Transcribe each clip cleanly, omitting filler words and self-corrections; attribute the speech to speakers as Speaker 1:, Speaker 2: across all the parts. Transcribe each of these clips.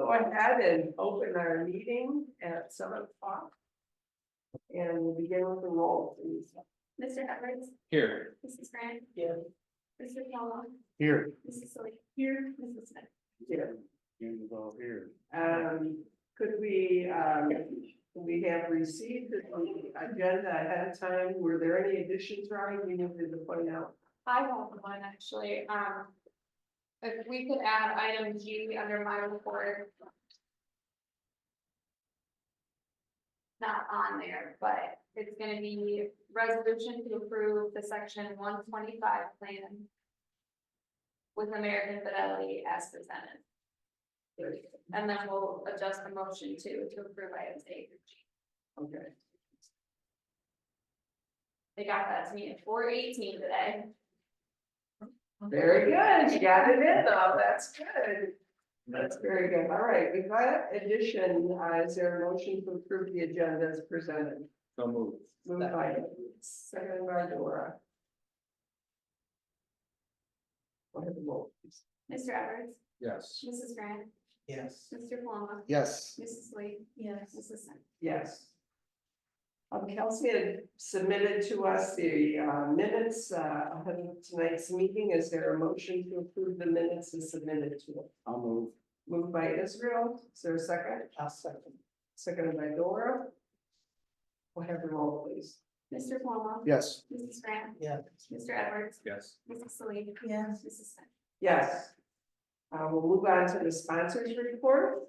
Speaker 1: go ahead and open our meeting at 7:00. And we'll begin with the roll, please.
Speaker 2: Mr. Edwards,
Speaker 3: Here.
Speaker 2: Mrs. Grant,
Speaker 1: Yeah.
Speaker 2: Mr. Palma,
Speaker 3: Here.
Speaker 2: Mrs. Sully, here, Mrs. Smith.
Speaker 1: Yeah.
Speaker 3: You go here.
Speaker 1: Could we have received the agenda ahead of time? Were there any additions, Ryan, we needed to point out?
Speaker 2: I have one actually, if we could add item G under my report. Not on there, but it's gonna be resolution to approve the section 125 plan. With American Fidelity as presented, and then we'll adjust the motion to approve items A through G.
Speaker 1: Okay.
Speaker 2: They got that to me at 4:18 today.
Speaker 1: Very good, you got it in though, that's good. That's very good, all right, with that addition, is there a motion to approve the agenda as presented?
Speaker 3: So moved.
Speaker 1: Moved by, second by Dora. Go ahead and roll, please.
Speaker 2: Mr. Edwards,
Speaker 3: Yes.
Speaker 2: Mrs. Grant,
Speaker 3: Yes.
Speaker 2: Mr. Palma,
Speaker 3: Yes.
Speaker 2: Mrs. Lee. Yes. Mrs. Smith.
Speaker 1: Yes. Kelsey had submitted to us the minutes ahead of tonight's meeting. Is there a motion to approve the minutes as submitted to it?
Speaker 3: I'll move.
Speaker 1: Moved by Israel, is there a second?
Speaker 3: I'll second.
Speaker 1: Seconded by Dora. We'll have the roll, please.
Speaker 2: Mr. Palma.
Speaker 3: Yes.
Speaker 2: Mrs. Grant.
Speaker 3: Yeah.
Speaker 2: Mr. Edwards,
Speaker 3: Yes.
Speaker 2: Mrs. Lee. Yes. Mrs. Smith.
Speaker 1: Yes. We'll move on to the sponsors report.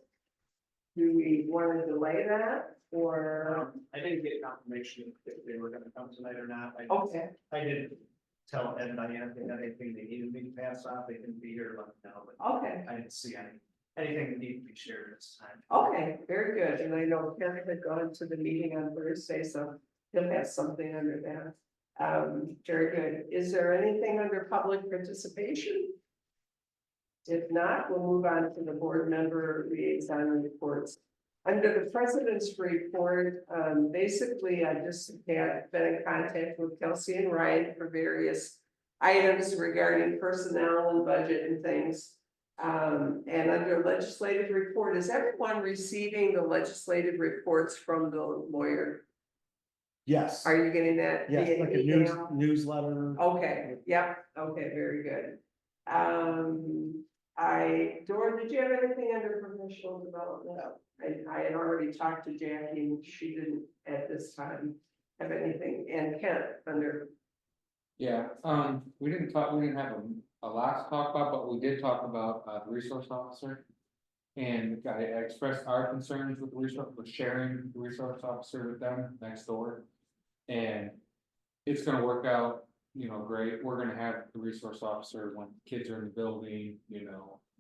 Speaker 1: Do we want to delay that or?
Speaker 4: I didn't get confirmation if they were gonna come tonight or not.
Speaker 1: Okay,
Speaker 4: I did tell Ed and Diane if they had anything they needed me to pass off, they can be here, let me know, but
Speaker 1: okay,
Speaker 4: I didn't see anything that needed to be shared this time.
Speaker 1: okay, very good. And I know Ken had gone to the meeting on Thursday, so he'll have something under that. Very good. Is there anything under public participation? If not, we'll move on to the board member liaison reports. Under the president's report, basically, I just have been in contact with Kelsey and Ryan for various items regarding personnel and budget and things. And under legislative report, is everyone receiving the legislative reports from the lawyer?
Speaker 3: Yes.
Speaker 1: Are you getting that?
Speaker 3: Yes,
Speaker 1: via
Speaker 3: like a
Speaker 1: email?
Speaker 3: newsletter.
Speaker 1: Okay, yep, okay, very good. Dora, did you have anything under professional development? I had already talked to Jackie and she didn't at this time have anything, and Kent under,
Speaker 5: Yeah, we didn't have a last talk about, but we did talk about the resource officer. And I expressed our concerns with sharing the resource officer with them next door. And it's gonna work out, great. We're gonna have the resource officer when kids are in the building,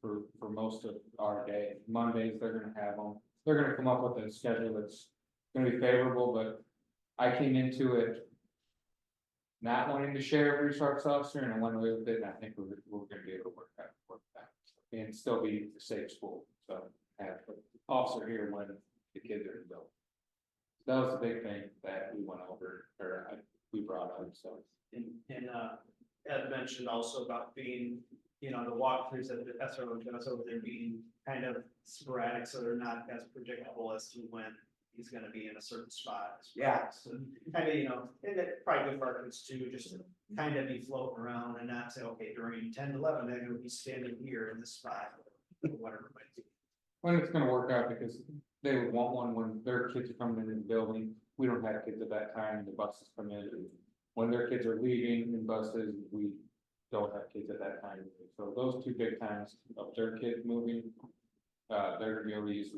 Speaker 5: for most of our day. Mondays, they're gonna have them. They're gonna come up with a schedule that's gonna be favorable, but I came into it not wanting to share a resource officer, and I went away with it, and I think we're gonna be able to work that. And still be a safe school, so have an officer here when the kids are in the building. That was the big thing that we went over, we brought up, so.
Speaker 4: And Ed mentioned also about being, the walkthroughs that the SRO does over there being kind of sporadic, so they're not as predictable as to when he's gonna be in a certain spot.
Speaker 1: Yeah.
Speaker 4: So kind of, and it probably good for our kids too, just to kind of be floating around and not say, okay, during 10 to 11, they're gonna be standing here in this spot, or whatever it might be.
Speaker 5: When it's gonna work out, because they would want one when their kids are coming in the building, we don't have kids at that time, the buses come in. When their kids are leaving in buses, we don't have kids at that time, so those two big times of their kids moving. They're gonna be able to use the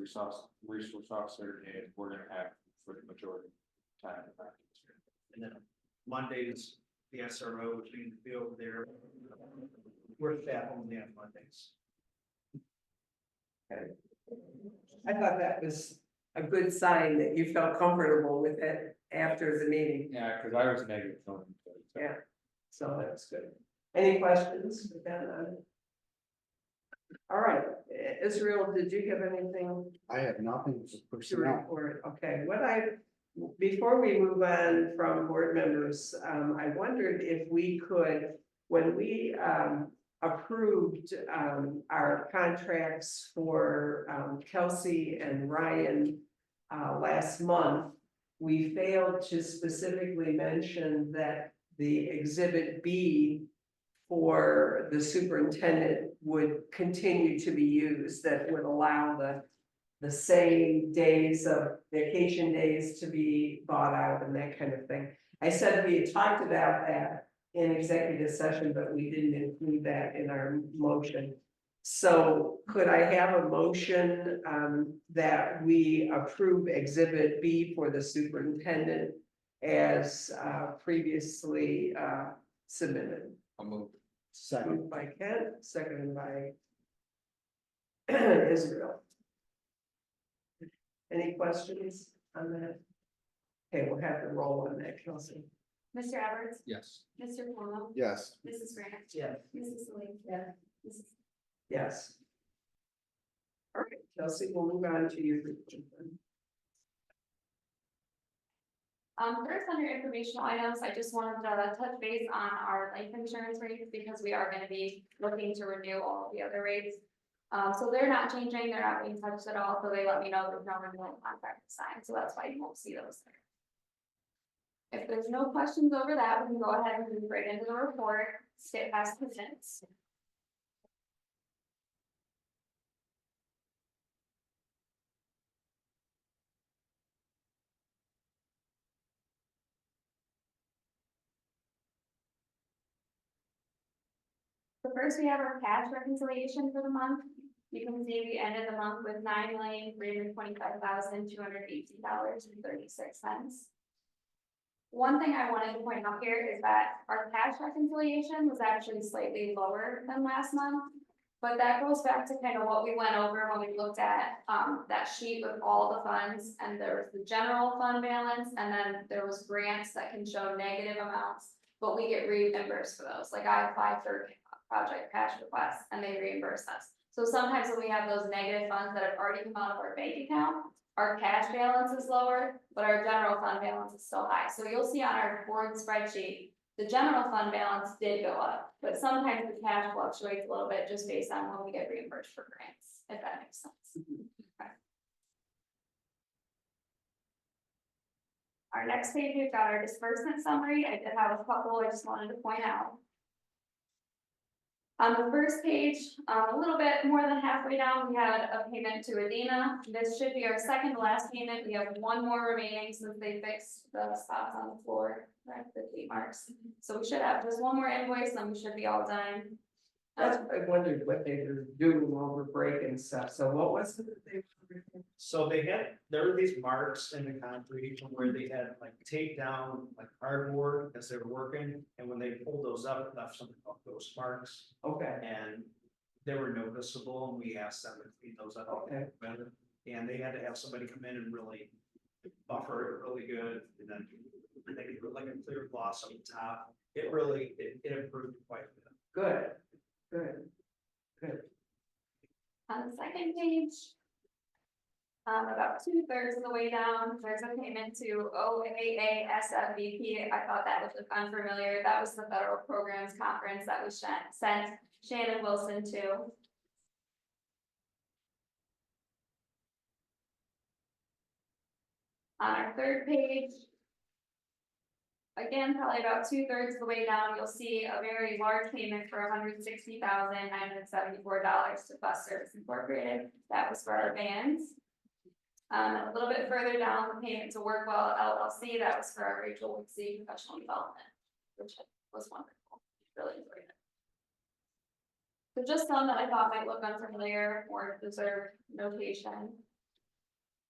Speaker 5: resource officer, and we're gonna have for the majority of the time.
Speaker 4: And then Mondays, the SRO, which means be over there. We're staff only on Mondays.
Speaker 1: I thought that was a good sign that you felt comfortable with it after the meeting.
Speaker 5: Yeah, cause I was negative. on it, so.
Speaker 1: Yeah, so that's good. Any questions with that on it? All right, Israel, did you have anything
Speaker 3: I have nothing for
Speaker 1: to
Speaker 3: personnel.
Speaker 1: report? Okay, before we move on from board members, I wondered if we could, when we approve approved, our contracts for, Kelsey and Ryan, last month, we failed to specifically mention that the exhibit B for the superintendent would continue to be used, that would allow the same days of vacation days to be bought out and that kind of thing. I said we had talked about that in executive session, but we didn't include that in our motion. So could I have a motion that we approve exhibit B for the superintendent as previously submitted?
Speaker 5: I'll move.
Speaker 3: Second,
Speaker 1: Moved by Kent, seconded by Israel. Any questions on that? Okay, we'll have the roll on that, Kelsey.
Speaker 2: Mr. Edwards,
Speaker 5: Yes.
Speaker 2: Mr. Palumbo,
Speaker 3: yes.
Speaker 2: Mrs. Grant,
Speaker 1: Yes.
Speaker 2: Mrs. Celine. Yeah. Mrs.
Speaker 1: Yes. All right, Kelsey, we'll move on to your.
Speaker 2: First, under informational items, I just wanted to touch base on our life insurance rates because we are gonna be looking to renew all of the other rates. So they're not changing, they're not being touched at all, so they let me know there's no renewal contract to sign, so that's why you won't see those there. If there's no questions over that, we can go ahead and move right into the report, skip past the minutes. So first, we have our cash reconciliation for the month. You can see we ended the month with $9,325,218.36. One thing I wanted to point out here is that our cash reconciliation was actually slightly lower than last month. But that goes back to kind of what we went over when we looked at that sheet with all the funds, and there was the general fund balance, and then there was grants that can show negative amounts, but we get reimbursed for those. Like I applied for project cash requests and they reimburse us. So sometimes when we have those negative funds that have already come out of our bank account, our cash balance is lower, but our general fund balance is still high. So you'll see on our board spreadsheet, the general fund balance did go up, but sometimes the cash fluctuates a little bit just based on when we get reimbursed for grants, if that makes sense. Okay. Our next page, we've got our disbursement summary. I did have a couple I just wanted to point out. On the first page, a little bit more than halfway down, we had a payment to Adina. This should be our second to last payment. We have one more remaining since they fixed the spots on the floor, right, the date marks. So we should have just one more invoice and we should be all done.
Speaker 1: That's, I wondered what they were doing over break and stuff, so what was it that they were doing?
Speaker 4: So there were these marks in the concrete where they had like taped down like cardboard as they were working, and when they pulled those up, it left some of those marks.
Speaker 1: Okay,
Speaker 4: And they were noticeable, and we asked them to clean those up.
Speaker 1: Okay.
Speaker 4: Better. And they had to have somebody come in and really buffer it really good, and then they could put like a clear gloss on the top. It improved quite a bit.
Speaker 1: good, good, good.
Speaker 2: On the second page, about 2/3 of the way down, there's a payment to OAA SFVP. I thought that was unfamiliar. That was the federal programs conference that we sent Shannon Wilson to. On our third page, again, probably about 2/3 of the way down, you'll see a very large payment for $160,974 to Bus Service Incorporated. That was for our vans. A little bit further down, the payment to Workwell LLC, that was for our Rachel Wixie professional development, which was wonderful. Really enjoyed it. So just some that I thought might look unfamiliar or deserve notation.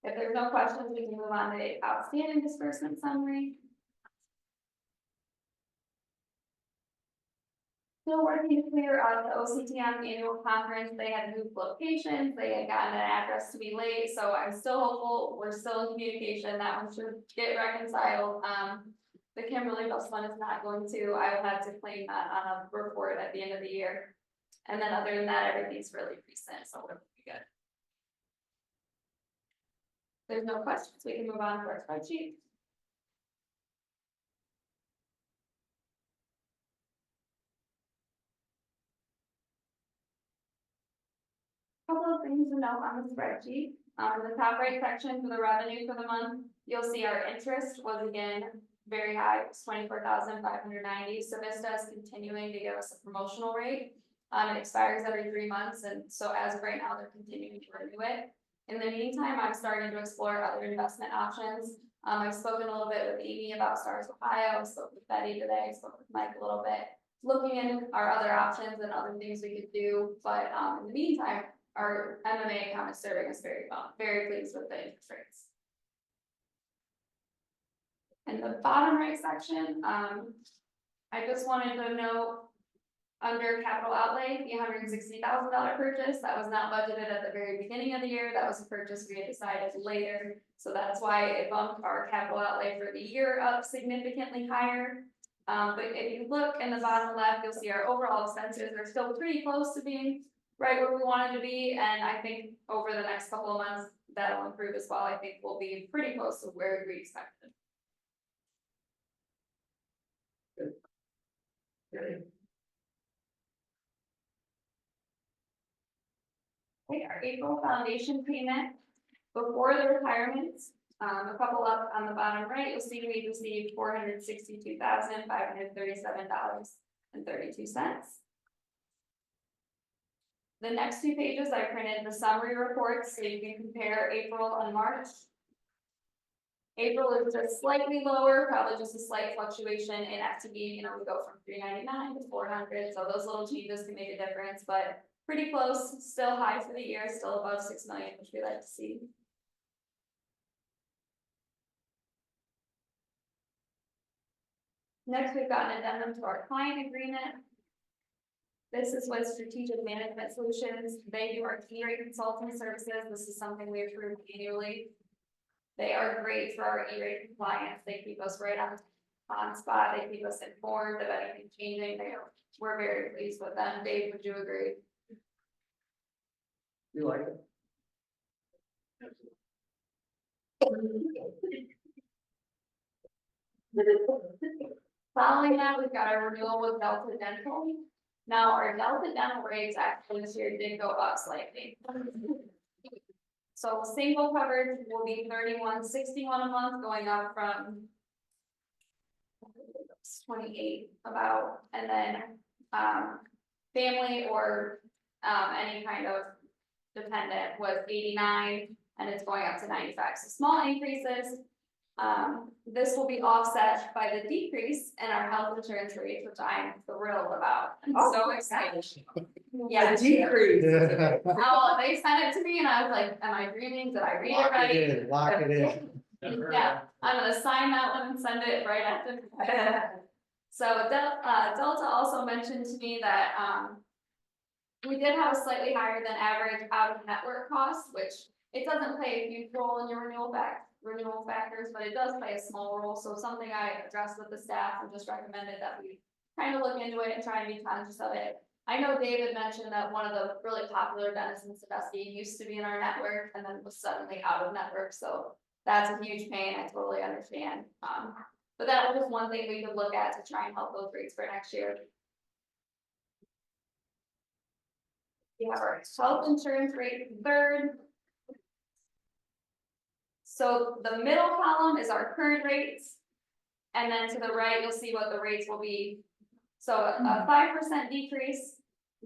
Speaker 2: If there's no questions, we can move on to the outstanding disbursement summary. Still working to clear out the OCTM annual conference. They had moved locations, they had gotten an address to be late, so I'm still hopeful, we're still in communication, that one should get reconciled. The Kimberly bus one is not going to, I will have to claim that on a report at the end of the year. And then other than that, everything's really recent, so we're pretty good. There's no questions, we can move on to our spreadsheet. Couple of things to note on the spreadsheet, in the top right section for the revenue for the month, you'll see our interest was again very high, it's 24,590. So Vista is continuing to give us a promotional rate. It expires every 3 months, and so as of right now, they're continuing to renew it. In the meantime, I'm starting to explore other investment options. I've spoken a little bit with Amy about Stars Ohio, I spoke with Betty today, I spoke with Mike a little bit, looking into our other options and other things we could do, but in the meantime, our MMA account is serving us very well, very pleased with the interest rates. In the bottom right section, I just wanted to note, under capital outlay, the $160,000 purchase, that was not budgeted at the very beginning of the year, that was a purchase we had decided later. So that's why it bumped our capital outlay for the year up significantly higher. But if you look in the bottom left, you'll see our overall expenses are still pretty close to being right where we wanted to be, and I think over the next couple of months, that'll improve as well. I think we'll be pretty close to where we expected.
Speaker 1: Great.
Speaker 2: Okay, our April foundation payment before the retirements, a couple up on the bottom right, you'll see we received $462,537.32. The next 2 pages, I printed the summary reports so you can compare April and March. April is just slightly lower, probably just a slight fluctuation in FTE, you know, we go from 399 to 400, so those little changes can make a difference, but pretty close, still high for the year, still above 6 million, which we like to see. Next, we've got an addendum to our client agreement. This is with Strategic Management Solutions. They do our E-rate consulting services. This is something we approve annually. They are great for our E-rate compliance. They keep us right on spot. They keep us informed of anything changing. We're very pleased with them. Dave, would you agree?
Speaker 1: You like it?
Speaker 2: Following that, we've got our renewal with Delta Dental. Now, our Delta Dental rates actually this year did go up slightly. So single coverage will be $31.61 a month, going up from 28 about, and then family or any kind of dependent was 89, and it's going up to 95. So small increases. This will be offset by the decrease in our health insurance rates, which I'm thrilled about. I'm so excited. Yeah.
Speaker 1: A decrease.
Speaker 2: Oh, they sent it to me and I was like, am I dreaming? Did I read it
Speaker 3: Lock
Speaker 2: right?
Speaker 3: it in, lock it in.
Speaker 2: Yeah, I'm gonna sign that one and send it right after. So Delta also mentioned to me that we did have a slightly higher than average out of network costs, which it doesn't play a huge role in your renewal factors, but it does play a small role. So something I addressed with the staff and just recommended that we kind of look into it and try and be conscious of it. I know David mentioned that one of the really popular dentists in Sandusky used to be in our network and then was suddenly out of network. So that's a huge pain. I totally understand. But that was one thing we could look at to try and help those rates for next year. We have our health insurance rate third. So the middle column is our current rates. And then to the right, you'll see what the rates will be. So a 5% decrease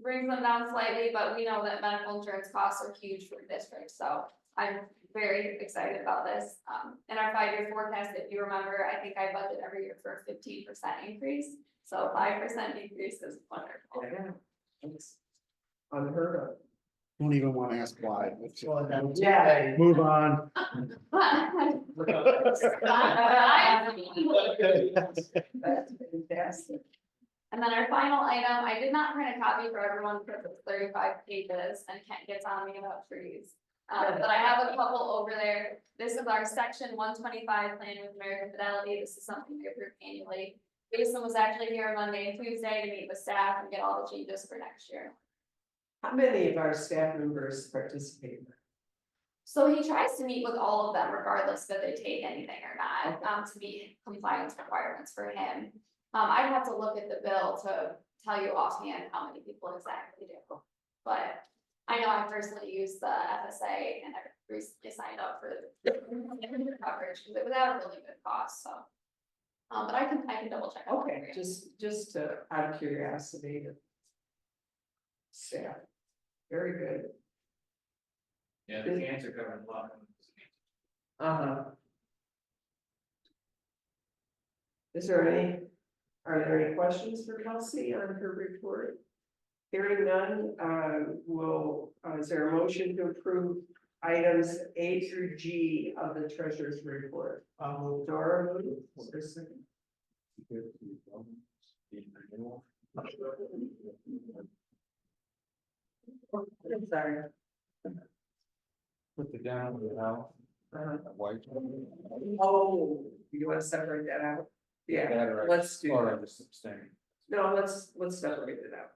Speaker 2: brings them down slightly, but we know that medical insurance costs are huge for the district. So I'm very excited about this. In our 5-year forecast, if you remember, I think I budget every year for a 15% increase. So 5% decrease is wonderful.
Speaker 1: Yeah, it's unheard of.
Speaker 3: Don't even want to ask why.
Speaker 1: Yeah.
Speaker 3: Move on.
Speaker 1: That's fantastic.
Speaker 2: And then our final item, I did not print a copy for everyone because it's 35 pages and Kent gets on me about trees. But I have a couple over there. This is our section 125 plan with American Fidelity. This is something we approve annually. Jason was actually here Monday and Tuesday to meet with staff and get all the changes for next year.
Speaker 1: How many of our staff members participate?
Speaker 2: So he tries to meet with all of them regardless if they take anything or not, to meet compliance requirements for him. I'd have to look at the bill to tell you offhand how many people exactly do. But I know I personally used the FSA and I recently signed up for the coverage because it was at a really good cost, so. But I can double check. on that
Speaker 1: Okay,
Speaker 2: for you.
Speaker 1: just out of curiosity. Staff, very good.
Speaker 4: Yeah, the cancer covered a lot.
Speaker 1: Uh-huh. Are there any questions for Kelsey on her report? Hearing none, is there a motion to approve items A through G of the treasurer's report? Dora, is there a second? I'm sorry.
Speaker 5: Put the down with the house, white.
Speaker 1: Oh, you want to separate that out? Yeah, let's do
Speaker 5: Or
Speaker 1: that.
Speaker 5: I just abstain.
Speaker 1: No, let's separate it out.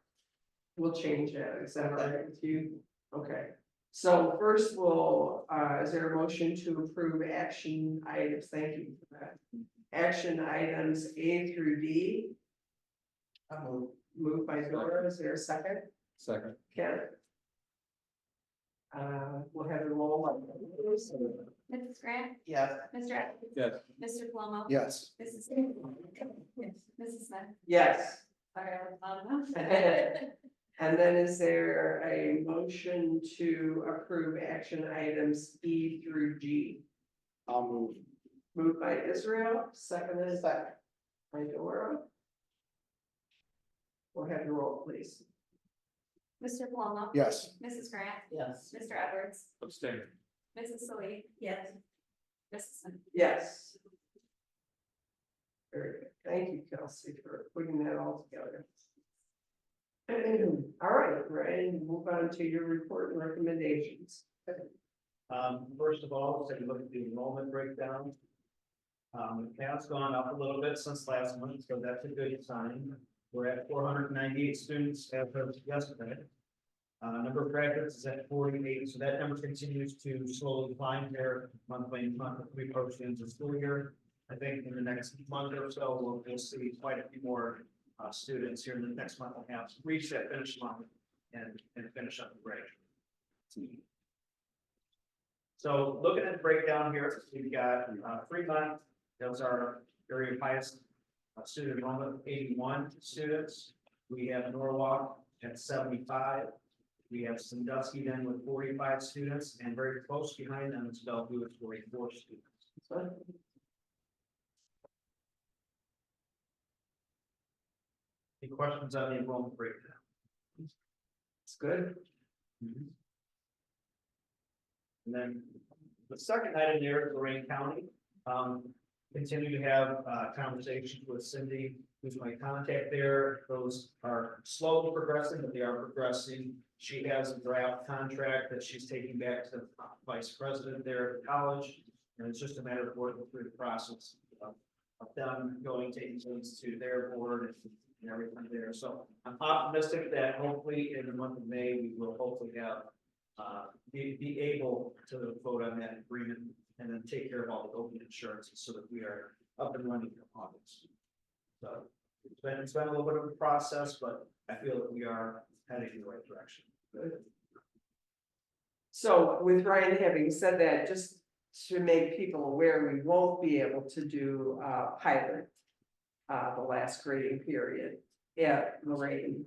Speaker 1: We'll change that, is that all right with you? Okay, so first is there a motion to approve action items, thank you for that. Action items A through D. Moved by Dora, is there a second?
Speaker 5: Second.
Speaker 1: Ken? We'll have a roll.
Speaker 2: Mrs. Grant,
Speaker 1: Yes.
Speaker 2: Mr. Evans,
Speaker 5: Yes.
Speaker 2: Mr. Palumbo.
Speaker 3: Yes.
Speaker 2: Mrs. Mrs. Smith.
Speaker 1: Yes.
Speaker 2: Sorry, I was loud enough.
Speaker 1: And then is there a motion to approve action items E through G?
Speaker 3: I'll move.
Speaker 1: Moved by Israel, seconded by Dora. We'll have the roll, please.
Speaker 2: Mr. Palumbo.
Speaker 3: Yes.
Speaker 2: Mrs. Grant,
Speaker 1: Yes.
Speaker 2: Mr. Edwards,
Speaker 5: Abstain.
Speaker 2: Mrs. Solis. Yes. Mrs. Smith.
Speaker 1: Yes. Very good. Thank you, Kelsey, for putting that all together. All right, Ryan, move on to your report and recommendations.
Speaker 4: First of all, let's take a look at the enrollment breakdown. The count's gone up a little bit since last month, so that's a good sign. We're at 498 students as of yesterday. Number of graduates is at 48, so that number continues to slowly climb there month by month as we approach the end of the school year. I think in the next month or so, we'll see quite a few more students here in the next month and a half reach that finish line and finish up the grade. So looking at the breakdown here, we've got Fremont, that was our area of highest student enrollment, 81 students. We have Norwalk at 75. We have Sandusky then with 45 students, and very close behind them is Bellevue with 44 students. Any questions on the enrollment breakdown?
Speaker 1: It's good.
Speaker 4: And then the second item there is Lorraine County. Continue to have conversations with Cindy, who's my contact there. Those are slowly progressing, but they are progressing. She has a draft contract that she's taking back to the vice president there at the college. And it's just a matter of working through the process of them taking things to their board and everything there. So I'm optimistic that hopefully in the month of May, we will hopefully have be able to vote on that agreement and then take care of all the open insurances so that we are up and running in August. So it's been a little bit of a process, but I feel that we are heading in the right direction.
Speaker 1: Good. So with Ryan having said that, just to make people aware, we won't be able to do pilot the last grading period at Lorraine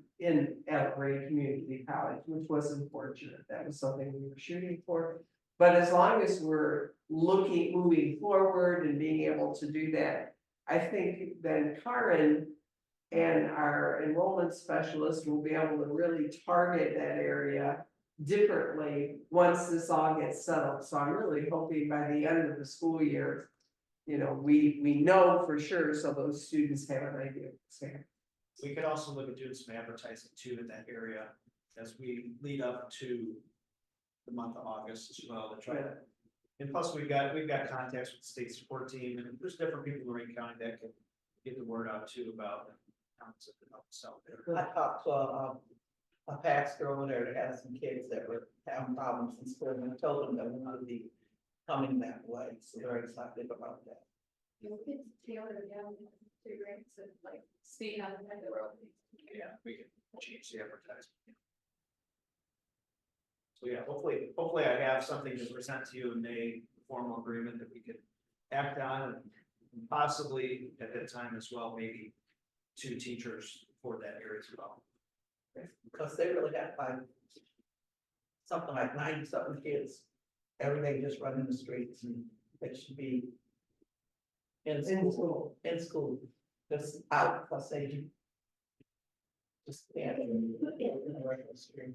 Speaker 1: at Lorraine Community College, which was unfortunate. That was something we were shooting for. But as long as we're moving forward and being able to do that, I think then Karen and our enrollment specialist will be able to really target that area differently once this all gets settled. So I'm really hoping by the end of the school year, we know for sure, so those students have an idea.
Speaker 4: We could also look at doing some advertising too in that area as we lead up to the month of August as well to try to. And plus we've got contacts with the state support team, and there's different people in Lorraine County that can get the word out too about Townsend and help us out there.
Speaker 6: I talked to a pastor over there that has some kids that were having problems in school, and I told them that we would be coming that way, so they're excited about that.
Speaker 2: It's Taylor down to ranks and like speaking on the road.
Speaker 4: Yeah, we can change the advertisement. So yeah, hopefully I have something to present to you in May, formal agreement that we could act on. And possibly at that time as well, maybe 2 teachers for that area as well.
Speaker 6: Because they really got like something like 90-something kids every day just running the streets, and they should be in school, just out because they just stand in the regular street.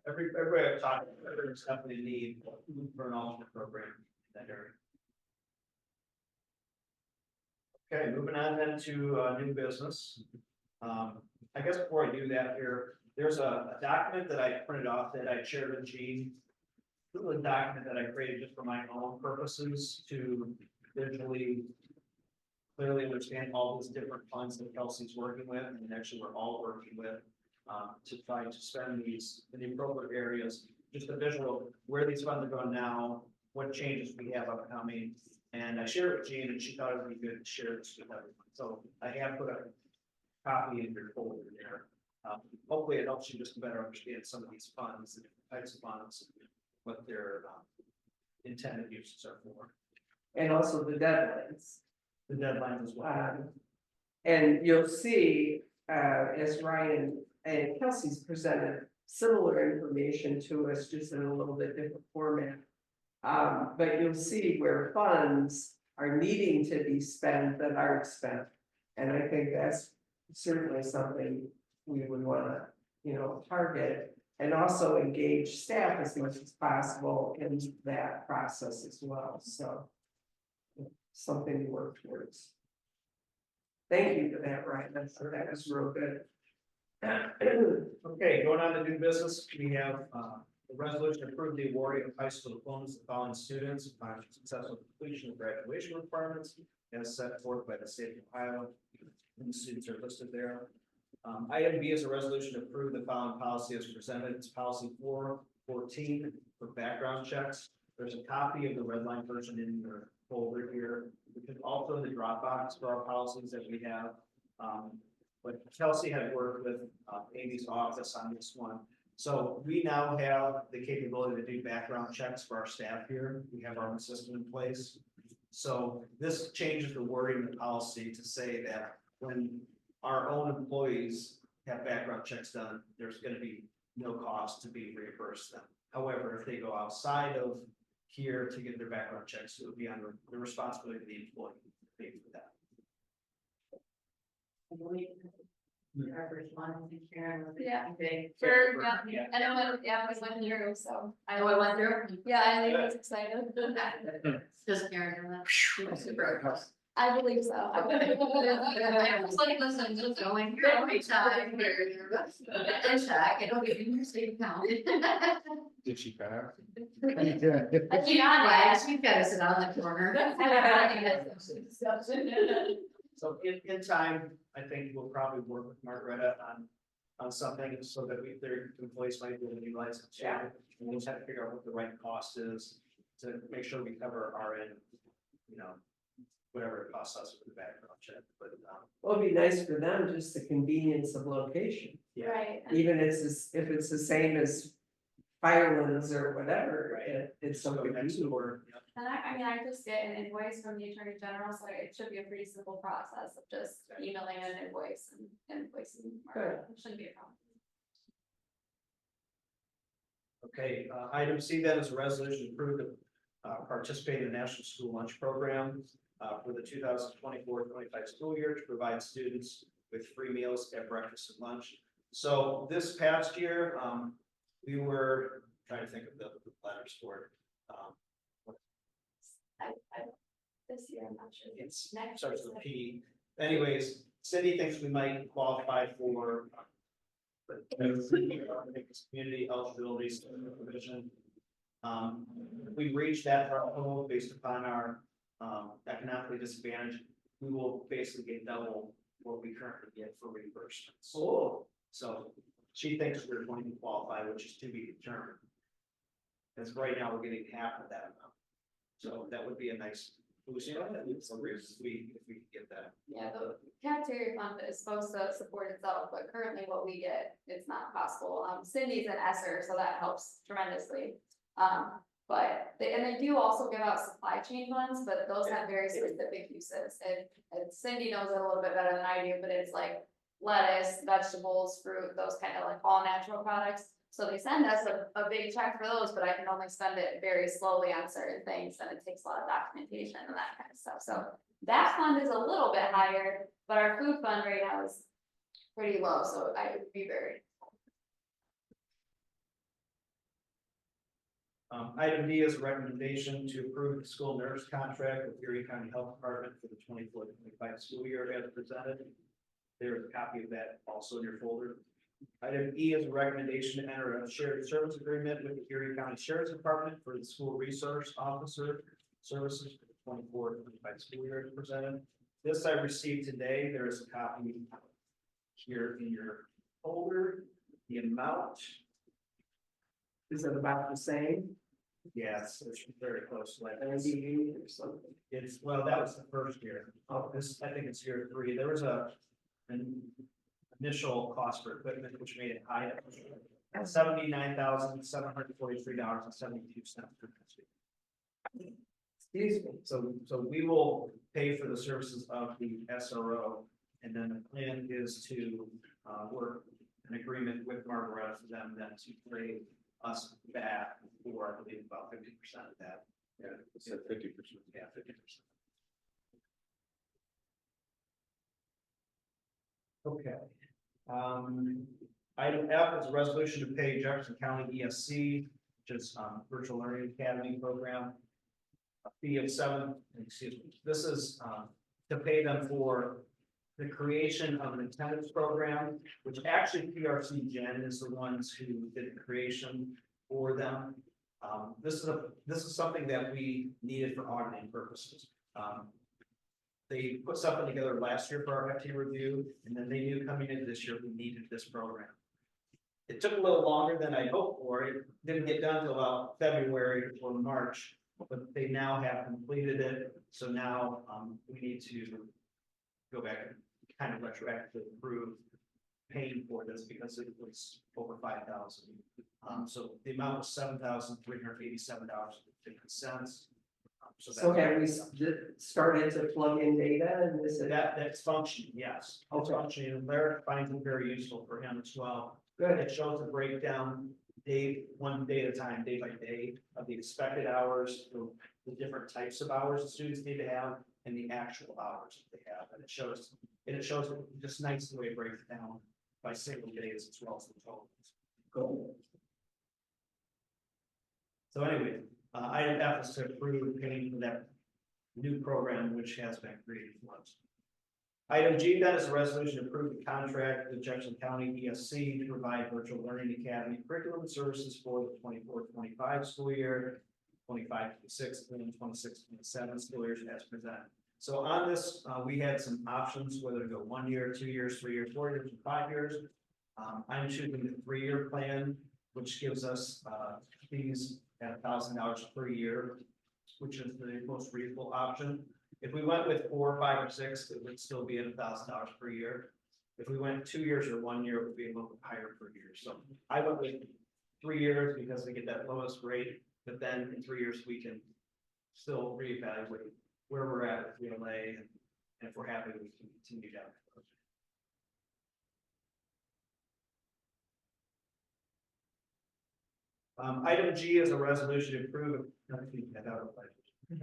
Speaker 4: Everybody I've talked to, there's definitely a need for an alternate program in that area. Okay, moving on then to new business. I guess before I do that here, there's a document that I printed off that I shared with Gene. This is a document that I created just for my own purposes to visually clearly understand all these different funds that Kelsey's working with, and actually we're all working with, to try to spend these in the appropriate areas. Just a visual where these funds are going now, what changes we have upcoming. And I shared it with Jean, and she thought it would be good to share this with everyone. So I have put a copy in your folder there. Hopefully it helps you just to better understand some of these funds, the different types of funds, what their intended uses are for.
Speaker 1: And also the deadlines.
Speaker 4: The deadlines as well.
Speaker 1: And you'll see, as Ryan and Kelsey's presented similar information to us, just in a little bit different format. But you'll see where funds are needing to be spent that aren't spent. And I think that's certainly something we would wanna, target and also engage staff as much as possible in that process as well, so. Something to work towards. Thank you for that, Ryan, that was real good.
Speaker 4: Okay, going on to new business, we have the resolution to approve the awarding of high school diplomas to following students upon successful completion of graduation requirements as set forth by the state of Ohio, and the students are listed there. Item B is a resolution to approve the following policy as presented. It's policy 414 for background checks. There's a copy of the red line version in your folder here, which is also in the Dropbox for our policies that we have. But Kelsey had worked with Amy's office on this one. So we now have the capability to do background checks for our staff here. We have our own system in place. So this changes the wording of the policy to say that when our own employees have background checks done, there's going to be no cost to be reimbursed them. However, if they go outside of here to get their background checks, it would be under the responsibility of the employee to pay for that.
Speaker 7: I believe Trevor's one, I think Karen was.
Speaker 2: Yeah.
Speaker 7: Big.
Speaker 2: Sure, yeah, and it went, we went through, so.
Speaker 7: I know I went through.
Speaker 2: Yeah, I think was excited.
Speaker 7: Does Karen know that? She was super impressed.
Speaker 2: I believe so.
Speaker 7: I was like, listen, just going through every time. And check, I don't even your state account.
Speaker 5: Did she pass?
Speaker 7: But you got it, she's gotta sit on the corner.
Speaker 4: So in time, I think we'll probably work with Margaretta on something so that their employees might be able to utilize it.
Speaker 1: Yeah.
Speaker 4: And we'll just have to figure out what the right cost is to make sure we cover our end, whatever it costs us for the background check, but,
Speaker 1: Well, it'd be nice for them, just the convenience of location,
Speaker 4: yeah.
Speaker 2: Right.
Speaker 1: even if it's the same as Firelands or whatever,
Speaker 4: Right.
Speaker 1: it's
Speaker 4: So
Speaker 1: something
Speaker 4: next
Speaker 1: new.
Speaker 4: quarter, yeah.
Speaker 2: And I just get an invoice from the Attorney General, so it should be a pretty simple process of just emailing an invoice and invoicing. It shouldn't be a problem.
Speaker 4: Okay, item C then is a resolution to approve the participate in the National School Lunch Program for the 2024-25 school year to provide students with free meals at breakfast and lunch. So this past year, we were trying to think of the letters for it.
Speaker 2: This year, I'm not sure.
Speaker 4: It's
Speaker 2: Next
Speaker 4: starts
Speaker 2: year.
Speaker 4: with P. Anyways, Cindy thinks we might qualify for community eligibility provision. We reached that threshold based upon our economically disadvantaged. We will basically get double what we currently get for reimbursements.
Speaker 1: Oh,
Speaker 4: So she thinks we're going to qualify, which is to be determined. As right now, we're getting half of that amount. So that would be a nice We should have that, if we get that.
Speaker 2: Yeah, the cafeteria fund is supposed to support itself, but currently what we get, it's not possible. Cindy's an ESSER, so that helps tremendously. But they do also give out supply chain funds, but those have very specific uses. And Cindy knows it a little bit better than I do, but it's like lettuce, vegetables, fruit, those kind of like all natural products. So they send us a big check for those, but I can only spend it very slowly on certain things, and it takes a lot of documentation and that kind of stuff. So that fund is a little bit higher, but our food fund right now is pretty low, so I would be very.
Speaker 4: Item D is a recommendation to approve the school nurse contract with Erie County Health Department for the 24-25 school year as presented. There's a copy of that also in your folder. Item E is a recommendation to enter a shared service agreement with the Erie County Sheriff's Department for the school resource officer services for the 24-25 school year as presented. This I received today. There is a copy here in your folder. The amount.
Speaker 1: Is it about the same?
Speaker 4: Yes, it's very close. Like
Speaker 1: 98 or something?
Speaker 4: it's, well, that was the first year. Oh, this, I think it's year 3. There was an initial cost for equipment, which made it high at $79,743.72 per year.
Speaker 1: Excuse me.
Speaker 4: So we will pay for the services of the SRO, and then the plan is to work an agreement with Margaret for them then to pay us back for, I believe, about 50% of that. Yeah, it's at 50%. Yeah, 50%. Okay. Item F is a resolution to pay Jefferson County ESC, which is Virtual Learning Academy program, a fee of this is to pay them for the creation of an attendance program, which actually PRC Gen is the ones who did the creation for them. This is something that we needed for auditing purposes. They put something together last year for our FT review, and then they knew coming into this year we needed this program. It took a little longer than I hoped for. It didn't get done until about February or March, but they now have completed it. So now we need to go back and kind of retroactively approve paying for this because it was over 5,000. So the amount was $7,387.50.
Speaker 1: So have we started to plug in data and this?
Speaker 4: That's functioning, yes. It's functioning, and Larry finds it very useful for him as well.
Speaker 1: Good.
Speaker 4: It shows a breakdown one day at a time, day by day, of the expected hours, the different types of hours the students need to have, and the actual hours that they have. And it shows it just nice the way it breaks it down by single days as well as the totals.
Speaker 1: Cool.
Speaker 4: So anyway, item F is to approve paying for that new program which has been created for us. Item G then is a resolution to approve the contract with Jefferson County ESC to provide virtual learning academy curriculum and services for the 24-25 school year, 25-26, and 26-27 school years as presented. So on this, we had some options whether to go 1 year, 2 years, 3 years, 4 years, and 5 years. I'm choosing the 3-year plan, which gives us fees at $1,000 per year, which is the most reasonable option. If we went with 4, 5, or 6, it would still be at $1,000 per year. If we went 2 years or 1 year, it would be a little bit higher per year. So I went with 3 years because we get that lowest rate, but then in 3 years we can still reevaluate where we're at with VLA, and if we're happy, we can continue down. Item G is a resolution to approve.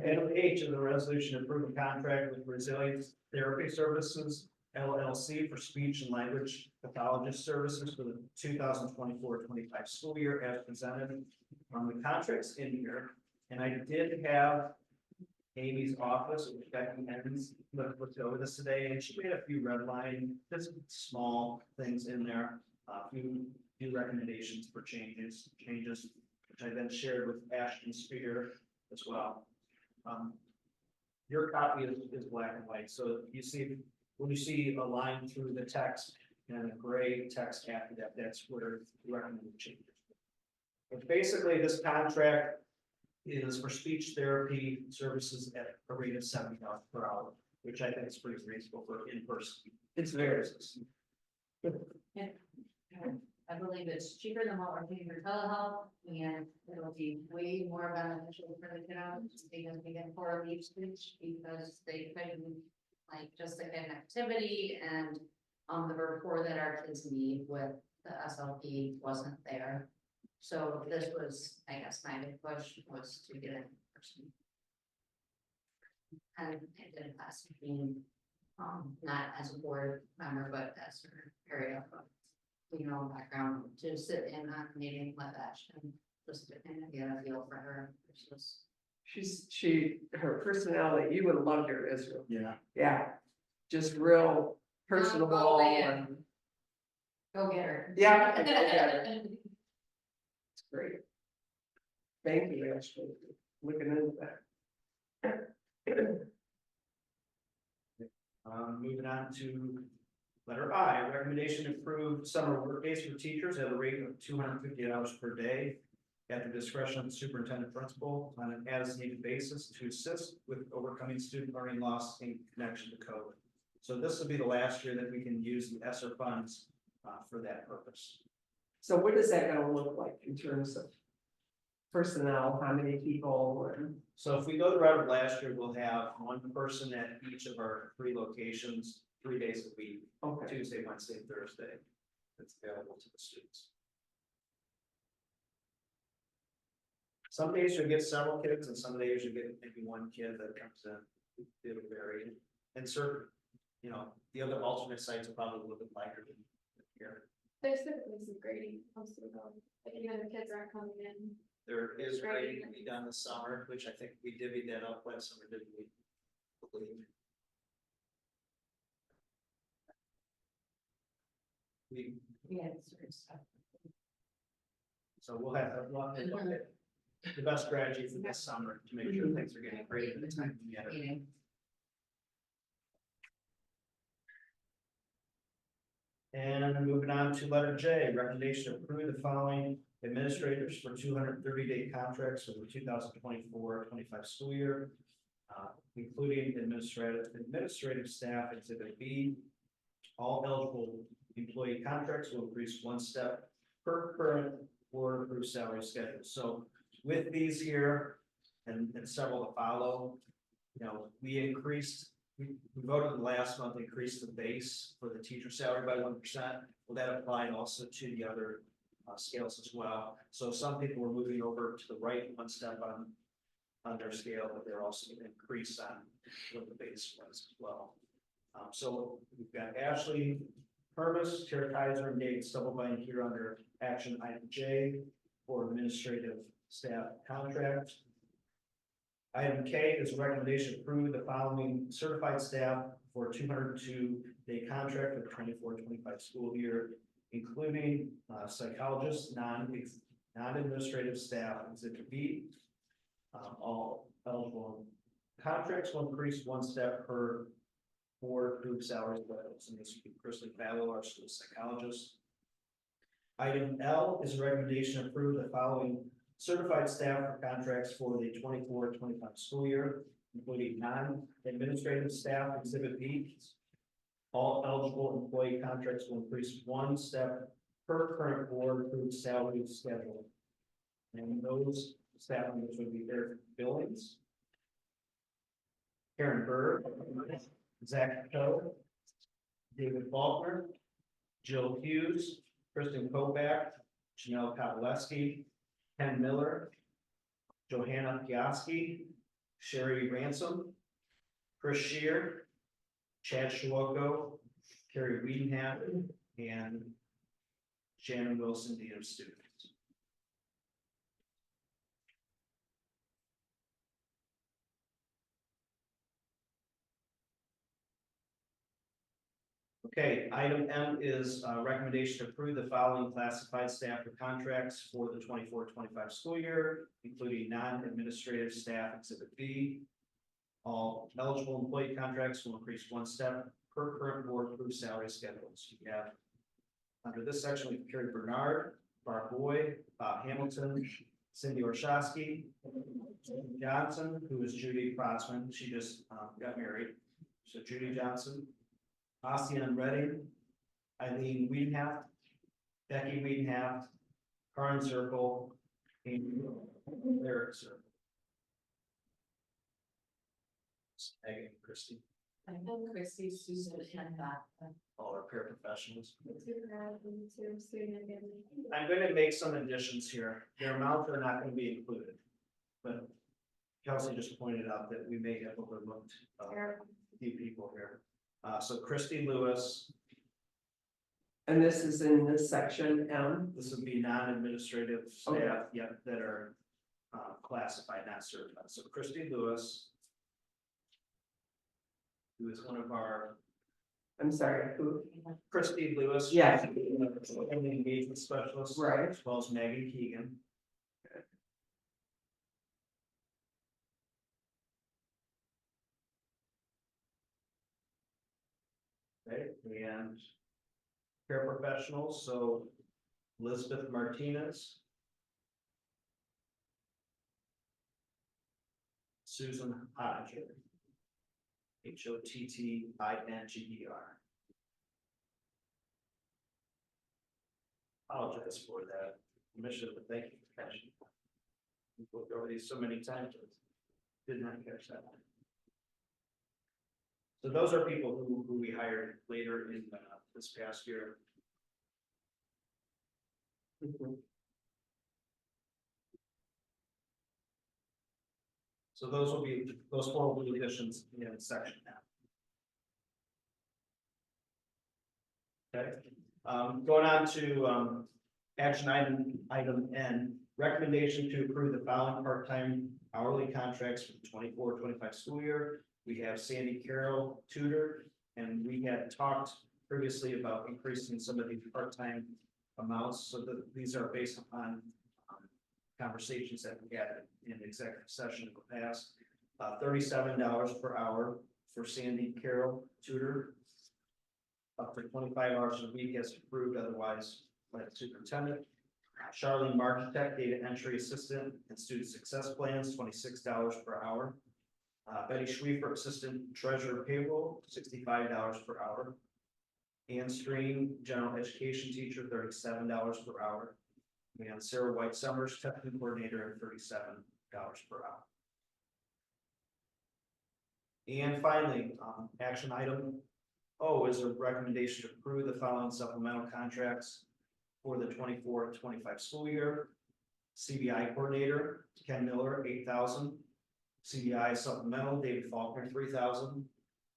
Speaker 4: Item H is a resolution to approve a contract with Resilience Therapy Services LLC for speech and language pathologist services for the 2024-25 school year as presented. The contract's in here, and I did have Amy's office, which Becky Ends looked over this today, and she made a few red line, just small things in there, a few recommendations for changes, which I then shared with Ashton Spear as well. Your copy is black and white, so you see when you see a line through the text and a gray text after that, that's where the recommended changes. But basically, this contract is for speech therapy services at a rate of $70 per hour, which I think is pretty reasonable for in-person.
Speaker 1: It's very,
Speaker 7: I believe it's cheaper than what we're paying for telehealth, and it'll be way more beneficial for the kiddos, because we get 4 leave speech, because they couldn't, like, just the connectivity and the rapport that our kids need with the SLP wasn't there. So this was, I guess, my big push was to get in person. And it did pass being, not as a board member, but as her area of, background, to sit in on a meeting like that, and just to kind of get a feel for her, which was.
Speaker 1: her personality, you would have loved her, Israel.
Speaker 3: Yeah.
Speaker 1: Yeah, just real personable and,
Speaker 7: Go get her.
Speaker 1: yeah, I go get her. It's great. Thank you, Ashley, for looking into that.
Speaker 4: Moving on to letter I, recommendation to approve summer work days for teachers at a rate of $250 per day at the discretion of the superintendent principal on an as-needed basis to assist with overcoming student learning loss in connection to COVID. So this will be the last year that we can use the ESSER funds for that purpose.
Speaker 1: So what is that gonna look like in terms of personnel, how many people, and,
Speaker 4: So if we go the route of last year, we'll have one person at each of our 3 locations, 3 days a week,
Speaker 1: okay,
Speaker 4: Tuesday, Wednesday, and Thursday. That's available to the students. Some days you'll get several kids, and some days you get maybe one kid that comes in. It'll vary. And certain, the other alternate sites are probably a little bit lighter than here.
Speaker 2: There's typically some grading comes to go, like even the kids aren't coming in.
Speaker 4: There is grading to be done this summer, which I think we divvied that up last summer, didn't we? We,
Speaker 7: Yeah, it's stuff.
Speaker 4: so we'll have the best strategy for this summer to make sure things are getting graded at the time we get it.
Speaker 7: Meeting.
Speaker 4: And moving on to letter J, recommendation to approve the following administrators for 230-day contracts for the 2024-25 school year, including administrative staff exhibit B. All eligible employee contracts will increase 1 step per current board approved salary schedule. So with these here and several to follow, we increased. We voted last month, increased the base for the teacher salary by 1%. Well, that applied also to the other scales as well. So some people were moving over to the right 1 step on their scale, but they're also going to increase on what the base was as well. So we've got Ashley Purvis, Tara Kaiser, and David Stubblebine here under action item J for administrative staff contract. Item K is a recommendation to approve the following certified staff for 202-day contract for the 24-25 school year, including psychologists, non-administrative staff, exhibit B. All eligible contracts will increase 1 step per board group salary levels, and this would be Kristen Fallow, our school psychologist. Item L is a recommendation to approve the following certified staff for contracts for the 24-25 school year, including non-administrative staff, exhibit B. All eligible employee contracts will increase 1 step per current board approved salary schedule. And those staff members would be Eric Billings, Karen Bird, Zach Coe, David Faulkner, Jill Hughes, Kristen Kopak, Janelle Kowaleski, Ken Miller, Johanna Piaski, Sherry Ransom, Chris Shear, Chad Shawoko, Carrie Wiedenham, and Shannon Wilson, Dean of Students. Okay, item M is a recommendation to approve the following classified staff for contracts for the 24-25 school year, including non-administrative staff exhibit B. All eligible employee contracts will increase 1 step per current board approved salary schedules. We have under this section, we have Carrie Bernard, Barb Boyd, Bob Hamilton, Cindy Orshowski, Johnson, who is Judy Protzman, she just got married, so Judy Johnson, Ossian Redding, Eileen Wiedenhaft, Becky Wiedenhaft, Karen Circle, and Eric Circle. Megan, Christie,
Speaker 7: And Christy, Susan, and that.
Speaker 4: all our paraprofessionals. I'm gonna make some additions here. Their amounts are not gonna be included. But Kelsey just pointed out that we may have overlooked a few people here. So Christy Lewis,
Speaker 1: And this is in this section M.
Speaker 4: this would be non-administrative staff yet that are classified, not certified. So Christy Lewis, who is one of our,
Speaker 1: I'm sorry, who?
Speaker 4: Christy Lewis.
Speaker 1: Yeah.
Speaker 4: Family engagement specialist.
Speaker 1: Right.
Speaker 4: As well as Megan Keegan. Okay, and paraprofessionals, so Elizabeth Martinez. Susan Hodger. Hotttinger. Apologize for that omission, but thank you for catching. We've looked over these so many times, did not catch that one. So those are people who we hired later in this past year. So those will be, those four will be additions in section now. Okay, going on to action item N, recommendation to approve the following part-time hourly contracts for the 24-25 school year. We have Sandy Carroll tutor, and we had talked previously about increasing some of these part-time amounts, so that these are based upon conversations that we had in executive session in the past. $37 per hour for Sandy Carroll tutor. Up to 25 hours a week as approved, otherwise by the superintendent. Charlene Marchitect, data entry assistant and student success plans, $26 per hour. Betty Schweefer, assistant treasurer payroll, $65 per hour. Ann Stream, general education teacher, $37 per hour. And Sarah White Summers, technical coordinator, at $37 per hour. And finally, action item O is a recommendation to approve the following supplemental contracts for the 24-25 school year. CBI coordinator, Ken Miller, $8,000. CBI supplemental, David Faulkner, $3,000.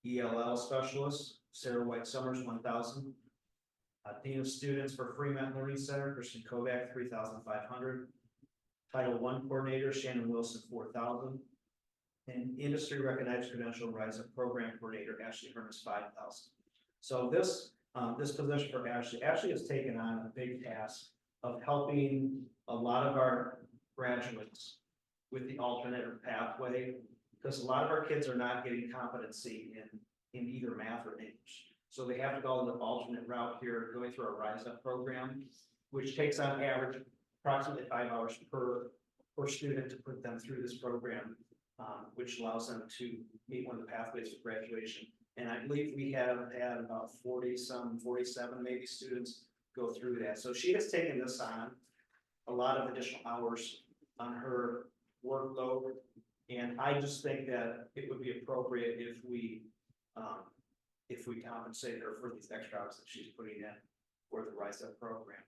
Speaker 4: ELL specialist, Sarah White Summers, $1,000. Dean of Students for Fremont Learning Center, Christian Kovac, $3,500. Title I coordinator, Shannon Wilson, $4,000. And industry recognized credential Rise Up program coordinator, Ashley Hermes, $5,000. So this position for Ashley has taken on a big task of helping a lot of our graduates with the alternate pathway, because a lot of our kids are not getting competency in either math or English. So they have to go the alternate route here, going through a Rise Up program, which takes on average approximately 5 hours per student to put them through this program, which allows them to meet one of the pathways for graduation. And I believe we have had about 47 maybe students go through that. So she has taken this on, a lot of additional hours on her workload. And I just think that it would be appropriate if we compensate her for these extra hours that she's putting in for the Rise Up program.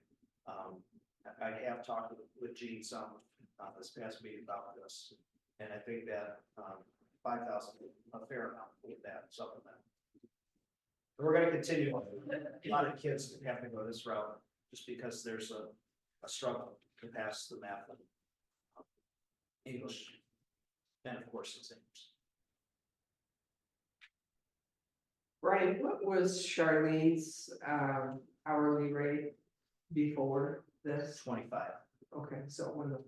Speaker 4: I have talked with Jean some this past meeting about this, and I think that 5,000 a fair amount with that supplement. We're going to continue. A lot of kids have to go this route just because there's a struggle to pass the math and English, and of course exams.
Speaker 1: Brian, what was Charlene's hourly rate before this?
Speaker 4: 25.
Speaker 1: Okay, so it went up.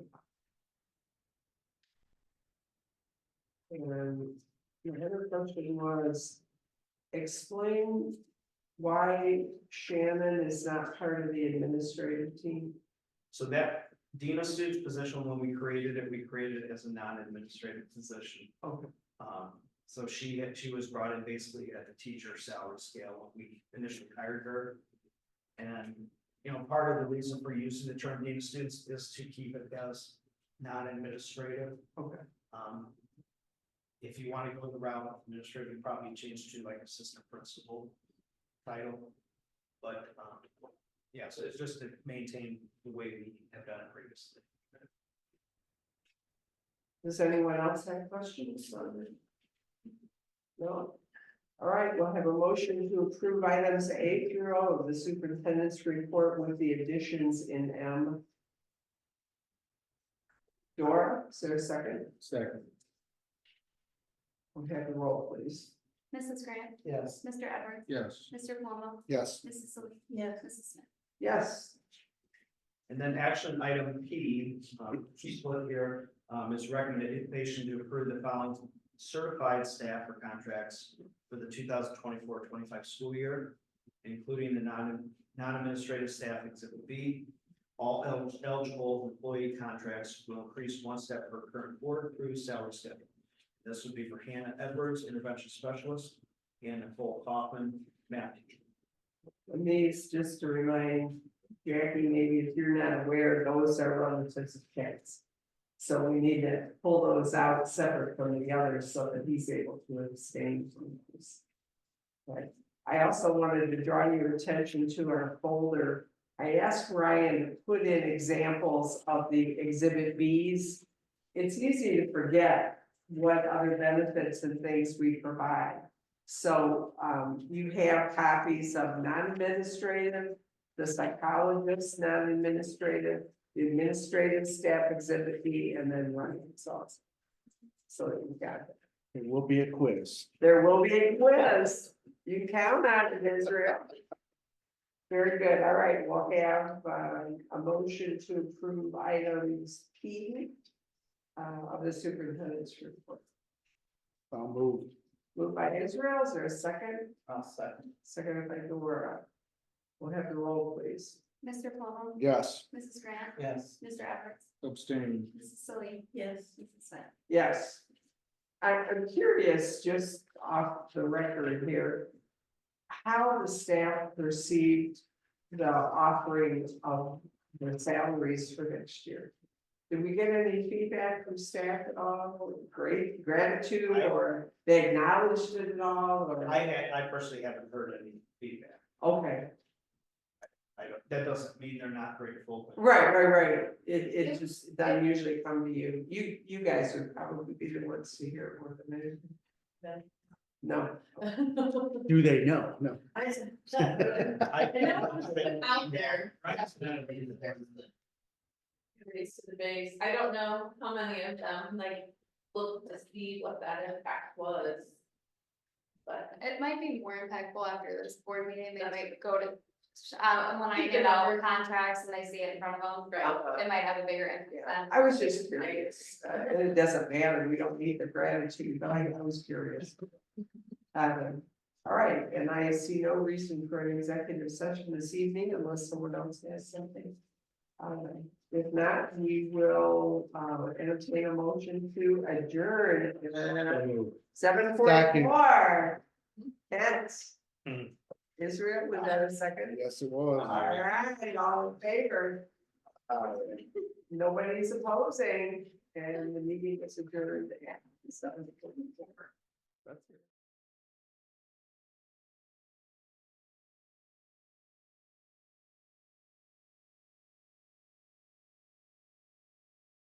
Speaker 1: And the other question was, explain why Shannon is not part of the administrative team.
Speaker 4: So that Dean of Students position, when we created it as a non-administrative position.
Speaker 1: Okay.
Speaker 4: So she was brought in basically at the teacher salary scale when we initially hired her. And, you know, part of the reason for using the term Dean of Students is to keep it as non-administrative.
Speaker 1: Okay.
Speaker 4: If you want to go the route of administrative, you probably change to like assistant principal title. But, yeah, so it's just to maintain the way we have done it previously.
Speaker 1: Does anyone else have questions on it? No? All right, we'll have a motion to approve items A through O of the superintendent's report with the additions in M. Dora, is there a second?
Speaker 5: Second.
Speaker 1: We'll have the roll, please.
Speaker 2: Mrs. Grant,
Speaker 6: Yes.
Speaker 2: Mr. Edwards,
Speaker 5: Yes.
Speaker 2: Mr. Palumbo,
Speaker 3: Yes.
Speaker 2: Mrs. Lee.
Speaker 7: Yes.
Speaker 2: Mrs. Smith.
Speaker 1: Yes.
Speaker 4: And then action item P, she's put here, is recommendation to approve the following certified staff or contracts for the 2024-25 school year, including the non-administrative staff exhibit B. All eligible employee contracts will increase one step per current board approved salary schedule. This would be for Hannah Edwards, intervention specialist, and Nicole Kaufman, math teacher.
Speaker 1: And these, just to remind Jackie, maybe if you're not aware, those are relatives of kids. So we need to pull those out separate from the others so that he's able to abstain from those. Right. I also wanted to draw your attention to our folder. I asked Ryan to put in examples of the exhibit Bs. It's easy to forget what other benefits and things we provide. So you have copies of non-administrative, the psychologist, non-administrative, the administrative staff exhibit B, and then Ryan's also. So you got it.
Speaker 3: It will be a quiz.
Speaker 1: There will be a quiz. You can count on it, Israel. Very good. All right, we'll have a motion to approve items P of the superintendent's report.
Speaker 3: I'll move.
Speaker 1: Moved by Israel, is there a second?
Speaker 6: I'll second.
Speaker 1: Seconded by Dora. We'll have the roll, please.
Speaker 2: Mr. Palumbo.
Speaker 3: Yes.
Speaker 2: Mrs. Grant,
Speaker 6: Yes.
Speaker 2: Mr. Edwards,
Speaker 5: Abstain.
Speaker 2: Mrs. Lee.
Speaker 7: Yes.
Speaker 2: Mrs. Smith.
Speaker 1: Yes. I'm curious, just off the record here, how the staff perceived the offering of the salaries for next year. Did we get any feedback from staff at all? Great gratitude, or they acknowledged it at all, or?
Speaker 4: I personally haven't heard any feedback.
Speaker 1: Okay,
Speaker 4: That doesn't mean they're not grateful. but-
Speaker 1: right. It just doesn't usually come to you. You guys would probably be the ones to hear it more than anything. No.
Speaker 3: Do they know? No.
Speaker 7: I said,
Speaker 8: Out there. Race to the base. I don't know how many of them like look to see what that impact was. But
Speaker 2: It might be more impactful after this board meeting, they
Speaker 8: That's
Speaker 2: might go to, when I
Speaker 8: Keep
Speaker 2: give
Speaker 8: it
Speaker 2: out
Speaker 8: under-
Speaker 2: contracts and they see it in front of them, it might have a bigger impact then.
Speaker 1: I was just curious, and it doesn't matter, we don't need the gratitude, but I was curious. All right, and I see no reason for an executive session this evening unless someone else has something. If not, we will entertain a motion to adjourn at 7:44. Hence. Israel, was that a second?
Speaker 3: Yes, it was.
Speaker 1: All right, all in favor? Nobody's opposing, and the meeting is adjourned at 7:44. That's it.